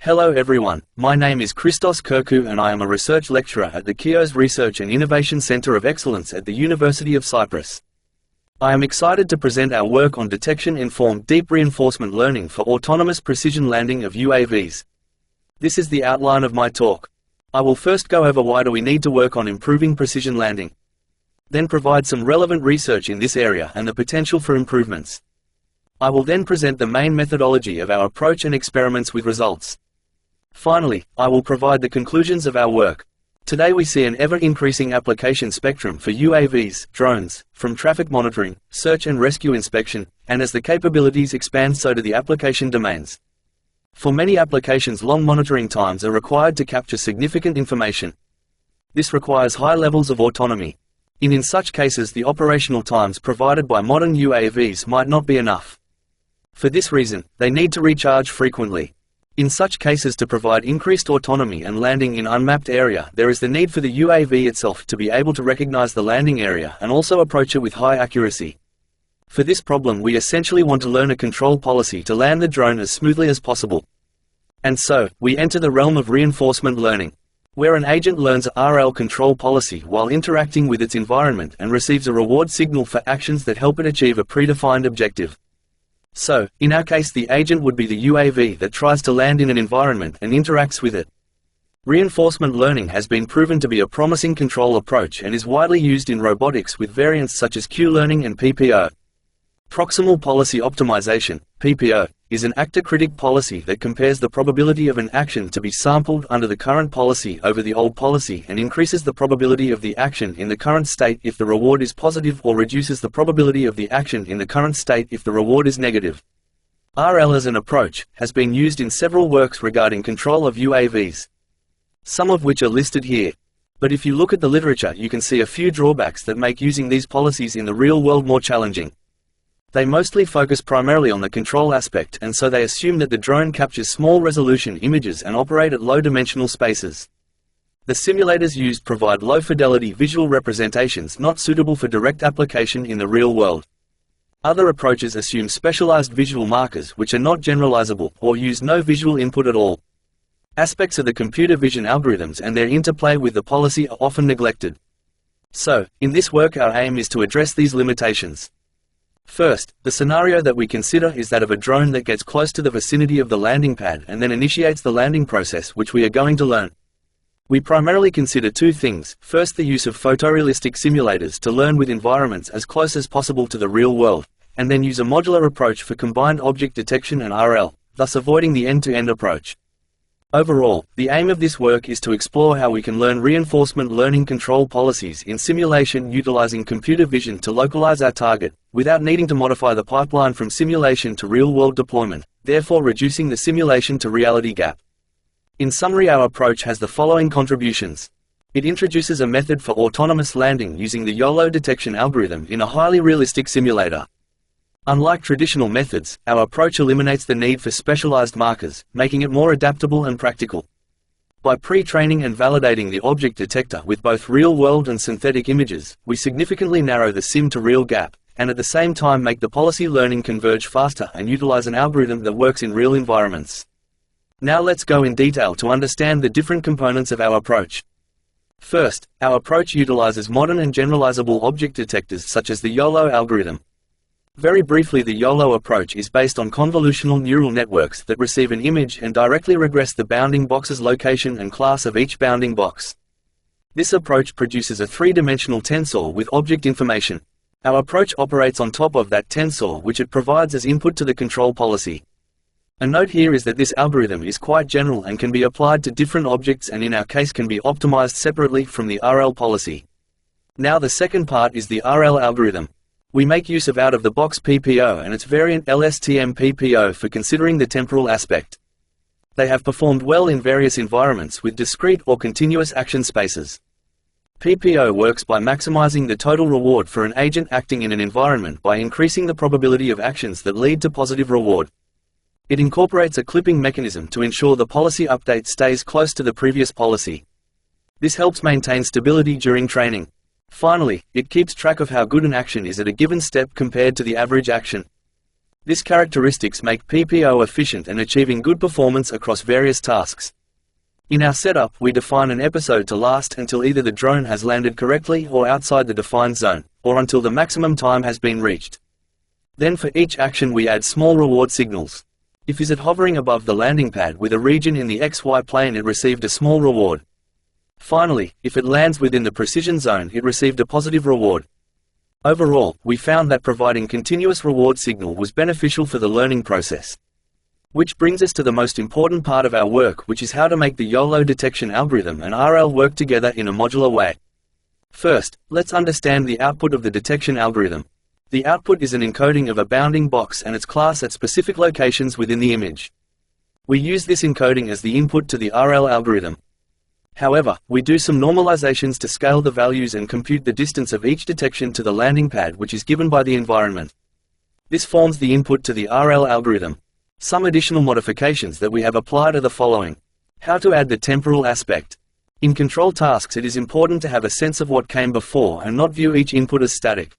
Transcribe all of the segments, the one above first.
Hello everyone, my name is Christos Kirkou and I am a research lecturer at the Chios Research and Innovation Center of Excellence at the University of Cyprus. I am excited to present our work on detection-informed deep reinforcement learning for autonomous precision landing of UAVs. This is the outline of my talk. I will first go over why do we need to work on improving precision landing. Then provide some relevant research in this area and the potential for improvements. I will then present the main methodology of our approach and experiments with results. Finally, I will provide the conclusions of our work. Today we see an ever-increasing application spectrum for UAVs, drones, from traffic monitoring, search and rescue inspection, and as the capabilities expand so do the application domains. For many applications long monitoring times are required to capture significant information. This requires high levels of autonomy. In such cases the operational times provided by modern UAVs might not be enough. For this reason, they need to recharge frequently. In such cases to provide increased autonomy and landing in unmapped area there is the need for the UAV itself to be able to recognize the landing area and also approach it with high accuracy. For this problem we essentially want to learn a control policy to land the drone as smoothly as possible. And so, we enter the realm of reinforcement learning, where an agent learns a RL control policy while interacting with its environment and receives a reward signal for actions that help it achieve a predefined objective. So, in our case the agent would be the UAV that tries to land in an environment and interacts with it. Reinforcement learning has been proven to be a promising control approach and is widely used in robotics with variants such as Q-learning and PPO. Proximal policy optimization, PPO, is an actor-critic policy that compares the probability of an action to be sampled under the current policy over the old policy and increases the probability of the action in the current state if the reward is positive or reduces the probability of the action in the current state if the reward is negative. RL as an approach has been used in several works regarding control of UAVs, some of which are listed here. But if you look at the literature you can see a few drawbacks that make using these policies in the real world more challenging. They mostly focus primarily on the control aspect and so they assume that the drone captures small resolution images and operate at low dimensional spaces. The simulators used provide low fidelity visual representations not suitable for direct application in the real world. Other approaches assume specialized visual markers which are not generalizable or use no visual input at all. Aspects of the computer vision algorithms and their interplay with the policy are often neglected. So, in this work our aim is to address these limitations. First, the scenario that we consider is that of a drone that gets close to the vicinity of the landing pad and then initiates the landing process which we are going to learn. We primarily consider two things: first the use of photorealistic simulators to learn with environments as close as possible to the real world, and then use a modular approach for combined object detection and RL, thus avoiding the end-to-end approach. Overall, the aim of this work is to explore how we can learn reinforcement learning control policies in simulation utilizing computer vision to localize our target, without needing to modify the pipeline from simulation to real-world deployment, therefore reducing the simulation to reality gap. In summary, our approach has the following contributions. It introduces a method for autonomous landing using the YOLO detection algorithm in a highly realistic simulator. Unlike traditional methods, our approach eliminates the need for specialized markers, making it more adaptable and practical. By pre-training and validating the object detector with both real-world and synthetic images, we significantly narrow the sim-to-real gap, and at the same time make the policy learning converge faster and utilize an algorithm that works in real environments. Now let's go in detail to understand the different components of our approach. First, our approach utilizes modern and generalizable object detectors such as the YOLO algorithm. Very briefly, the YOLO approach is based on convolutional neural networks that receive an image and directly regress the bounding box's location and class of each bounding box. This approach produces a three-dimensional tensor with object information. Our approach operates on top of that tensor which it provides as input to the control policy. A note here is that this algorithm is quite general and can be applied to different objects and in our case can be optimized separately from the RL policy. Now the second part is the RL algorithm. We make use of out-of-the-box PPO and its variant LSTM-PPO for considering the temporal aspect. They have performed well in various environments with discrete or continuous action spaces. PPO works by maximizing the total reward for an agent acting in an environment by increasing the probability of actions that lead to positive reward. It incorporates a clipping mechanism to ensure the policy update stays close to the previous policy. This helps maintain stability during training. Finally, it keeps track of how good an action is at a given step compared to the average action. This characteristics make PPO efficient and achieving good performance across various tasks. In our setup, we define an episode to last until either the drone has landed correctly or outside the defined zone, or until the maximum time has been reached. Then for each action we add small reward signals. If it hovering above the landing pad with a region in the XY plane, it received a small reward. Finally, if it lands within the precision zone, it received a positive reward. Overall, we found that providing continuous reward signal was beneficial for the learning process. Which brings us to the most important part of our work, which is how to make the YOLO detection algorithm and RL work together in a modular way. First, let's understand the output of the detection algorithm. The output is an encoding of a bounding box and its class at specific locations within the image. We use this encoding as the input to the RL algorithm. However, we do some normalizations to scale the values and compute the distance of each detection to the landing pad, which is given by the environment. This forms the input to the RL algorithm. Some additional modifications that we have applied are the following. How to add the temporal aspect. In control tasks, it is important to have a sense of what came before and not view each input as static.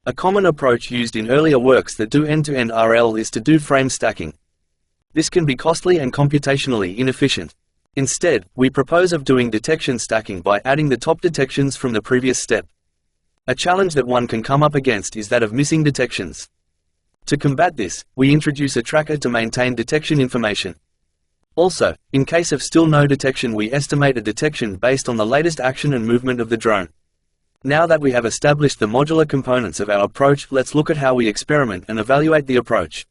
A common approach used in earlier works that do end-to-end RL is to do frame stacking. This can be costly and computationally inefficient. Instead, we propose of doing detection stacking by adding the top detections from the previous step. A challenge that one can come up against is that of missing detections. To combat this, we introduce a tracker to maintain detection information. Also, in case of still no detection, we estimate a detection based on the latest action and movement of the drone. Now that we have established the modular components of our approach, let's look at how we experiment and evaluate the approach.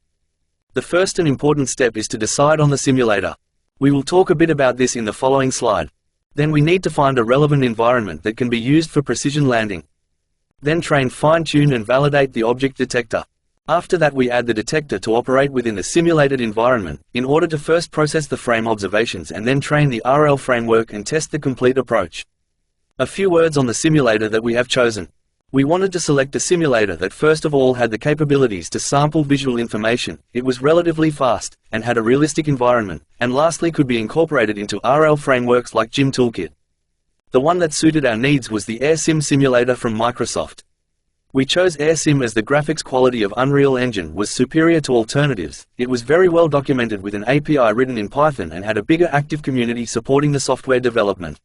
The first and important step is to decide on the simulator. We will talk a bit about this in the following slide. Then we need to find a relevant environment that can be used for precision landing. Then train, fine-tune and validate the object detector. After that we add the detector to operate within the simulated environment, in order to first process the frame observations and then train the RL framework and test the complete approach. A few words on the simulator that we have chosen. We wanted to select a simulator that first of all had the capabilities to sample visual information, it was relatively fast, and had a realistic environment, and lastly could be incorporated into RL frameworks like GIM Toolkit. The one that suited our needs was the AirSim simulator from Microsoft. We chose AirSim as the graphics quality of Unreal Engine was superior to alternatives, it was very well documented with an API written in Python and had a bigger active community supporting the software development.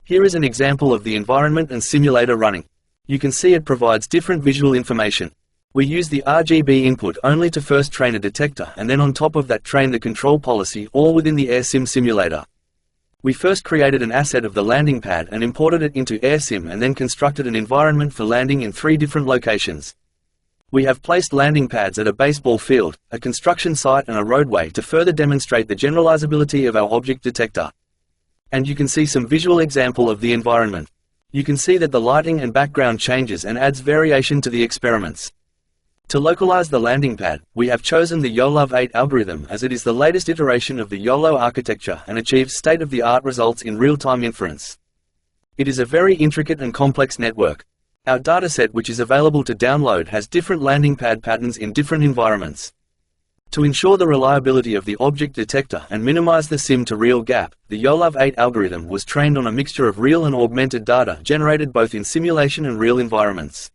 Here is an example of the environment and simulator running. You can see it provides different visual information. We use the RGB input only to first train a detector and then on top of that train the control policy, all within the AirSim simulator. We first created an asset of the landing pad and imported it into AirSim and then constructed an environment for landing in 3 different locations. We have placed landing pads at a baseball field, a construction site and a roadway to further demonstrate the generalizability of our object detector. And you can see some visual example of the environment. You can see that the lighting and background changes and adds variation to the experiments. To localize the landing pad, we have chosen the YOLO-8 algorithm as it is the latest iteration of the YOLO architecture and achieves state-of-the-art results in real-time inference. It is a very intricate and complex network. Our dataset, which is available to download, has different landing pad patterns in different environments. To ensure the reliability of the object detector and minimize the sim-to-real gap, the YOLO-8 algorithm was trained on a mixture of real and augmented data generated both in simulation and real environments.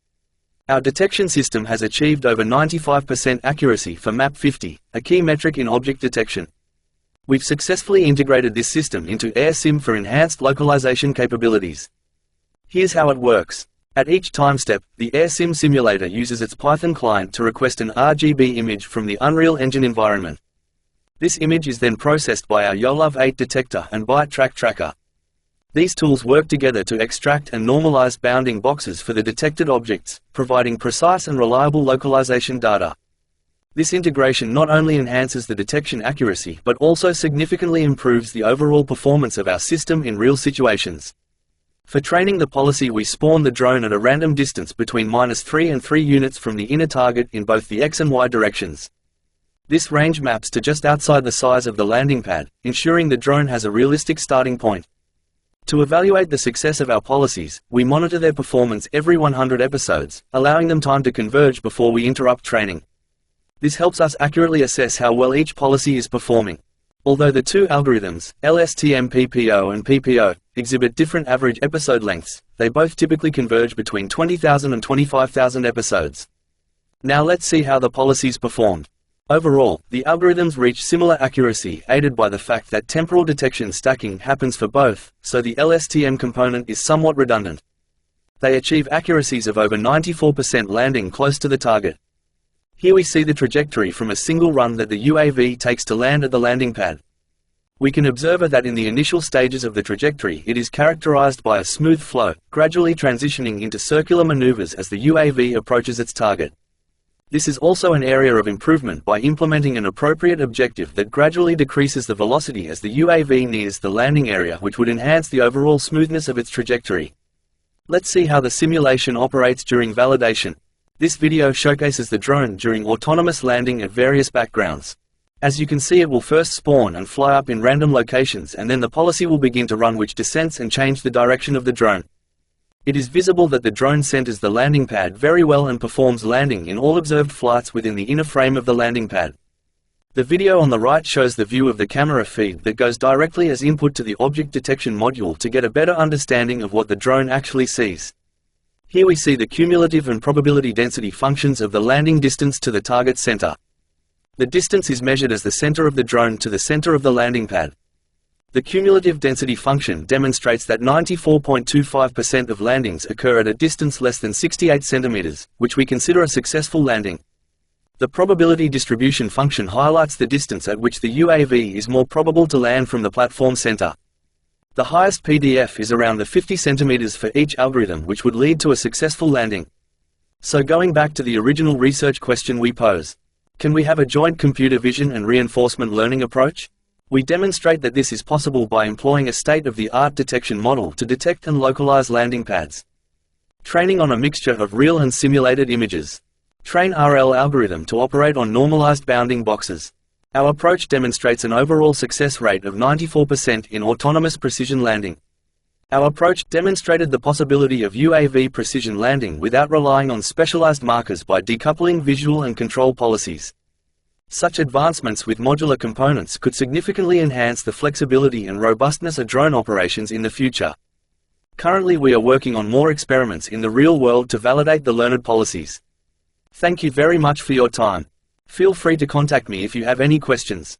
Our detection system has achieved over 95% accuracy for MAP 50, a key metric in object detection. We've successfully integrated this system into AirSim for enhanced localization capabilities. Here's how it works. At each time step, the AirSim simulator uses its Python client to request an RGB image from the Unreal Engine environment. This image is then processed by our YOLO-8 detector and byte track tracker. These tools work together to extract and normalize bounding boxes for the detected objects, providing precise and reliable localization data. This integration not only enhances the detection accuracy but also significantly improves the overall performance of our system in real situations. For training the policy, we spawn the drone at a random distance between -3 and 3 units from the inner target in both the X and Y directions. This range maps to just outside the size of the landing pad, ensuring the drone has a realistic starting point. To evaluate the success of our policies, we monitor their performance every 100 episodes, allowing them time to converge before we interrupt training. This helps us accurately assess how well each policy is performing. Although the 2 algorithms, LSTM-PPO and PPO, exhibit different average episode lengths, they both typically converge between 20,000 and 25,000 episodes. Now let's see how the policies performed. Overall, the algorithms reach similar accuracy aided by the fact that temporal detection stacking happens for both, so the LSTM component is somewhat redundant. They achieve accuracies of over 94% landing close to the target. Here we see the trajectory from a single run that the UAV takes to land at the landing pad. We can observe that in the initial stages of the trajectory it is characterized by a smooth flow, gradually transitioning into circular maneuvers as the UAV approaches its target. This is also an area of improvement by implementing an appropriate objective that gradually decreases the velocity as the UAV nears the landing area, which would enhance the overall smoothness of its trajectory. Let's see how the simulation operates during validation. This video showcases the drone during autonomous landing at various backgrounds. As you can see, it will first spawn and fly up in random locations, and then the policy will begin to run, which descends and change the direction of the drone. It is visible that the drone centers the landing pad very well and performs landing in all observed flights within the inner frame of the landing pad. The video on the right shows the view of the camera feed that goes directly as input to the object detection module to get a better understanding of what the drone actually sees. Here we see the cumulative and probability density functions of the landing distance to the target center. The distance is measured as the center of the drone to the center of the landing pad. The cumulative density function demonstrates that 94.25% of landings occur at a distance less than 68 centimeters, which we consider a successful landing. The probability distribution function highlights the distance at which the UAV is more probable to land from the platform center. The highest PDF is around the 50 centimeters for each algorithm, which would lead to a successful landing. So going back to the original research question we pose, can we have a joint computer vision and reinforcement learning approach? We demonstrate that this is possible by employing a state-of-the-art detection model to detect and localize landing pads. Training on a mixture of real and simulated images. Train RL algorithm to operate on normalized bounding boxes. Our approach demonstrates an overall success rate of 94% in autonomous precision landing. Our approach demonstrated the possibility of UAV precision landing without relying on specialized markers by decoupling visual and control policies. Such advancements with modular components could significantly enhance the flexibility and robustness of drone operations in the future. Currently we are working on more experiments in the real world to validate the learned policies. Thank you very much for your time. Feel free to contact me if you have any questions.